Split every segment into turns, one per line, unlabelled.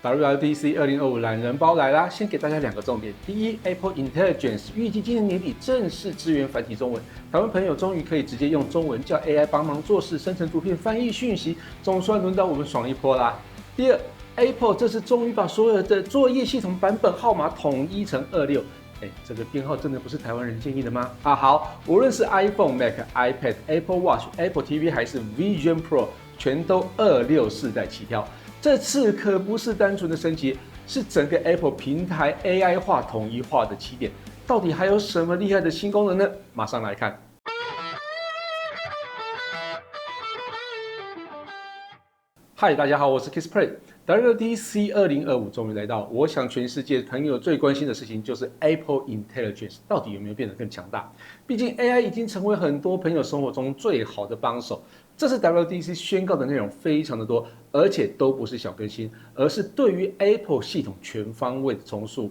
WWDC 2025懒人包来啦！先给大家2个重点。第一 ，Apple Intelligence 预计今年年底正式支援繁体中文，台湾朋友终于可以直接用中文叫 AI 帮忙做事、生成图片、翻译讯息，总算轮到我们爽一波啦。第二 ，Apple 这次终于把所有的作业系统版本号码统一成26。这个编号真的不是台湾人建议的吗？好，无论是 iPhone、Mac、iPad、Apple Watch、Apple TV 还是 Vision Pro， 全都26世代起跳。这次可不是单纯的升级，是整个 Apple 平台 AI 化、统一化的起点。到底还有什么厉害的新功能呢？马上来看。嗨，大家好，我是 KissPlay。WWDC 2025终于来到，我想全世界朋友最关心的事情就是 Apple Intelligence 到底有没有变得更强大？毕竟 AI 已经成为很多朋友生活中最好的帮手。这次 WWDC 宣告的内容非常的多，而且都不是小更新，而是对于 Apple 系统全方位的重塑。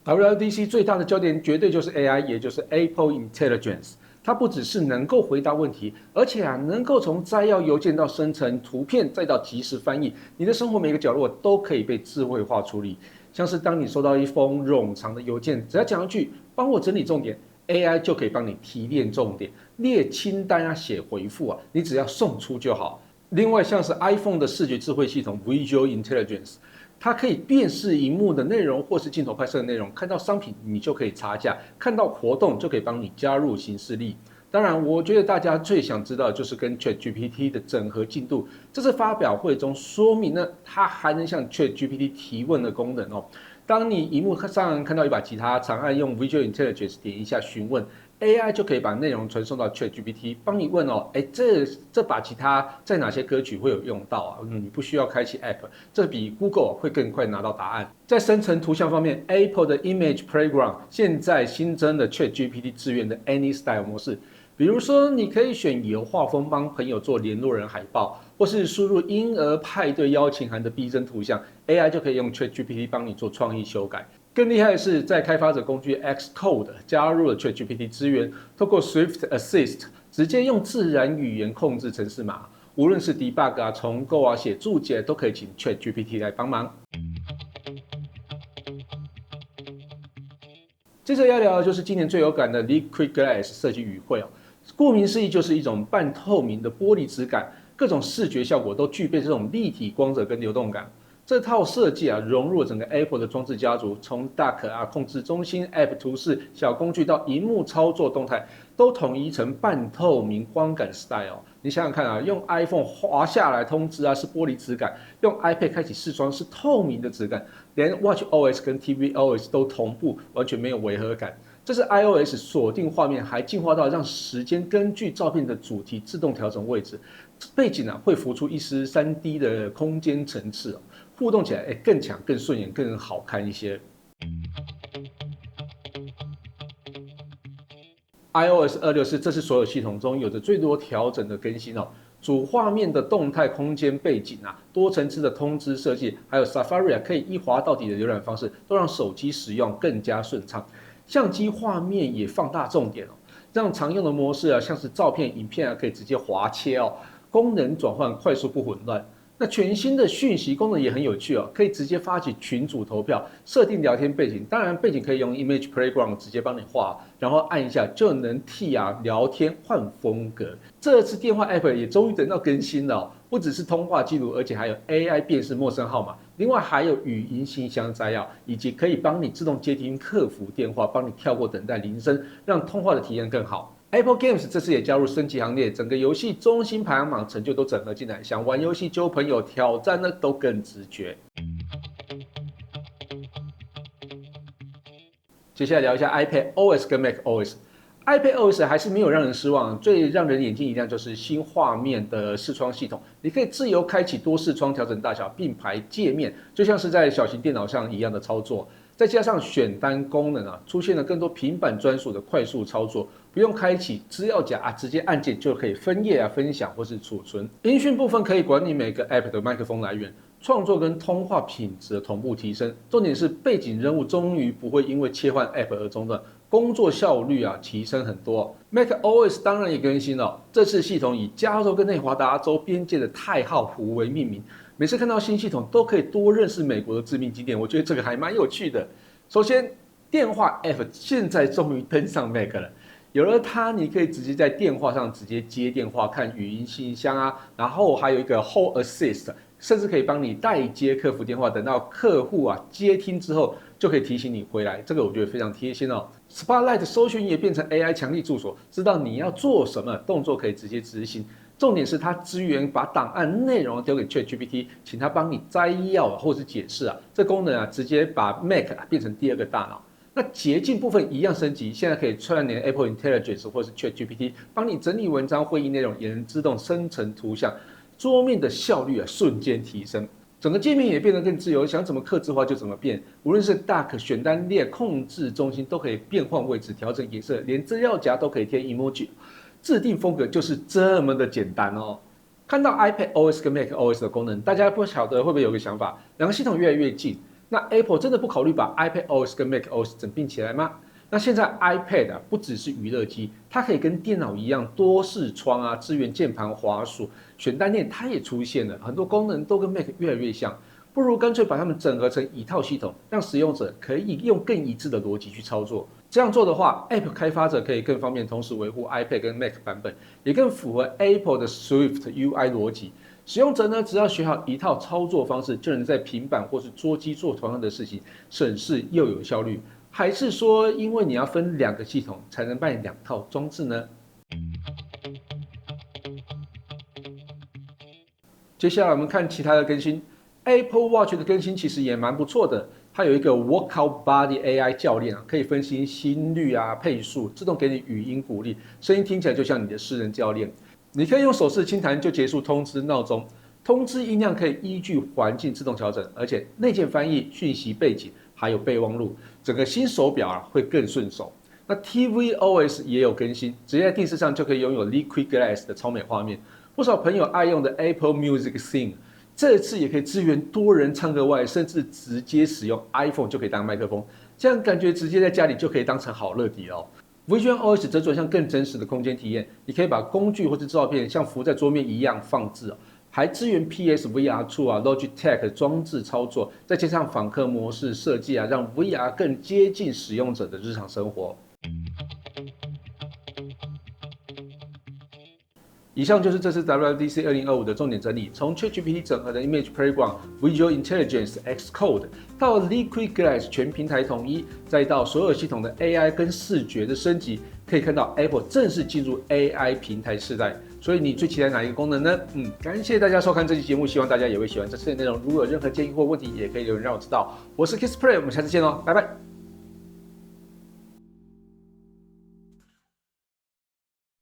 WWDC 最大的焦点绝对就是 AI， 也就是 Apple Intelligence。它不只是能够回答问题，而且能够从摘要邮件到生成图片，再到即时翻译，你的生活每个角落都可以被智慧化处理。像是当你收到一封冗长的邮件，只要讲一句“帮我整理重点”。AI 就可以帮你提炼重点、列清单写回复你只要送出就好。另外，像是 iPhone 的视觉智慧系统 Visual Intelligence， 它可以辨识荧幕的内容或是镜头拍摄的内容，看到商品你就可以查价，看到活动就可以帮你加入行事历。当然，我觉得大家最想知道的就是跟 ChatGPT 的整合进度。这次发表会中说明呢，它还能向 ChatGPT 提问的功能当你荧幕上看到一把吉他，长按用 Visual Intelligence 点一下询问 ，AI 就可以把内容传送到 ChatGPT， 帮你问这把吉他在哪些歌曲会有用到你不需要开启 App， 这比 Google 会更快拿到答案。在生成图像方面 ，Apple 的 Image Playground 现在新增了 ChatGPT 支援的 Any Style 模式。比如说，你可以选由画风帮朋友做联络人海报，或是输入婴儿派对邀请函的逼真图像 ，AI 就可以用 ChatGPT 帮你做创意修改。更厉害的是，在开发者工具 Xcode 加入了 ChatGPT 资源，透过 Swift Assist 直接用自然语言控制程式码，无论是 debug 重构写注解，都可以请 ChatGPT 来帮忙。接着要聊的就是今年最有感的 Liquid Glass 设计语汇顾名思义，就是一种半透明的玻璃质感，各种视觉效果都具备这种立体光泽跟流动感。这套设计融入了整个 Apple 的装置家族，从 Dock 控制中心、App 图示、小工具到萤幕操作动态，都统一成半透明光感 style。你想想看用 iPhone 滑下来通知是玻璃质感，用 iPad 开启视窗是透明的质感，连 WatchOS 跟 tvOS 都同步，完全没有违和感。这是 iOS 锁定画面，还进化到让时间根据照片的主题自动调整位置，背景会浮出一丝 3D 的空间层次互动起来更强、更顺眼、更好看一些。iOS 26是这次所有系统中有着最多调整的更新主画面的动态空间背景多层次的通知设计，还有 Safari 可以一滑到底的浏览方式，都让手机使用更加顺畅。相机画面也放大重点让常用的模式像是照片、影片可以直接滑切功能转换快速不混乱。那全新的讯息功能也很有趣可以直接发起群组投票，设定聊天背景，当然背景可以用 Image Playground 直接帮你画，然后按一下就能替聊天换风格。这次电话 App 也终于等到更新了不只是通话记录，而且还有 AI 辨识陌生号码，另外还有语音信箱摘要，以及可以帮你自动接听客服电话，帮你跳过等待铃声，让通话的体验更好。Apple Games 这次也加入升级行列，整个游戏中心排行榜成就都整合进来，想玩游戏揪朋友挑战都更直觉。接下来聊一下 iPad OS 跟 Mac OS。iPad OS 还是没有让人失望，最让人眼睛一亮就是新画面的视窗系统，你可以自由开启多视窗调整大小，并排界面，就像是在小型电脑上一样的操作。再加上选单功能出现了更多平板专属的快速操作，不用开启资料夹直接按键就可以分页分享或是储存。音讯部分可以管理每个 App 的麦克风来源，创作跟通话品质的同步提升。重点是背景任务终于不会因为切换 App 而中断，工作效率啊提升很多。macOS 当然也更新了，这次系统以加州跟内华达州边界的太浩湖为命名。每次看到新系统，都可以多认识美国的致命景点，我觉得这个还蛮有趣的。首先，电话 App 现在终于登上 Mac 了。有了它，你可以直接在电话上直接接电话、看语音信箱啊，然后还有一个 Hold Assist， 甚至可以帮你代接客服电话，等到客户啊接听之后，就可以提醒你回来。这个我觉得非常贴心哦。Spotlight 搜寻也变成 AI 强力助手，知道你要做什么动作，可以直接执行。重点是它支援把档案内容丢给 ChatGPT， 请它帮你摘要或是解释啊。这功能啊，直接把 Mac 变成第二个大脑。那捷径部分一样升级，现在可以串联 Apple Intelligence 或是 ChatGPT， 帮你整理文章、会议内容，也能自动生成图像，桌面的效率啊瞬间提升。整个界面也变得更自由，想怎么客制化就怎么变。无论是 Dock 选单列、控制中心都可以变换位置、调整颜色，连资料夹都可以贴 emoji， 制定风格就是这么的简单哦。看到 iPadOS 跟 macOS 的功能，大家不晓得会不会有个想法，两个系统越来越近？那 Apple 真的不考虑把 iPadOS 跟 macOS 整并起来吗？那现在 iPad 啊，不只是娱乐机，它可以跟电脑一样多视窗啊，支援键盘、滑鼠、选单列，它也出现了，很多功能都跟 Mac 越来越像。不如干脆把它们整合成一套系统，让使用者可以用更一致的逻辑去操作。这样做的话 ，App 开发者可以更方便同时维护 iPad 跟 Mac 版本，也更符合 Apple 的 Swift UI 逻辑。使用者呢，只要学好一套操作方式，就能在平板或是桌机做同样的事情，省事又有效率。还是说，因为你要分两个系统才能办两套装置呢？接下来我们看其他的更新。Apple Watch 的更新其实也蛮不错的，它有一个 Workout Buddy AI 教练啊，可以分析心率啊、配速，自动给你语音鼓励，声音听起来就像你的私人教练。你可以用手势轻弹就结束通知闹钟，通知音量可以依据环境自动调整，而且内建翻译、讯息背景还有备忘录，整个新手表啊会更顺手。那 tvOS 也有更新，直接在电视上就可以拥有 Liquid Glass 的超美画面。不少朋友爱用的 Apple Music Sing， 这次也可以支援多人唱歌外，甚至直接使用 iPhone 就可以当麦克风，这样感觉直接在家里就可以当成好乐迪哦。visionOS 则转向更真实的空间体验，你可以把工具或是照片像浮在桌面一样放置哦，还支援 PSVR 2啊、Logitech 装置操作，再加上访客模式设计啊，让 VR 更接近使用者的日常生活。以上就是这次 WWDC 2025的重点整理，从 ChatGPT 整合的 Image Playground、Visual Intelligence、Xcode 到 Liquid Glass 全平台统一，再到所有系统的 AI 跟视觉的升级，可以看到 Apple 正式进入 AI 平台时代。所以你最期待哪一个功能呢？感谢大家收看这期节目，希望大家也会喜欢这次的内容。如果有任何建议或问题，也可以留言让我知道。我是 Kissplay，我们下次见喽，拜拜。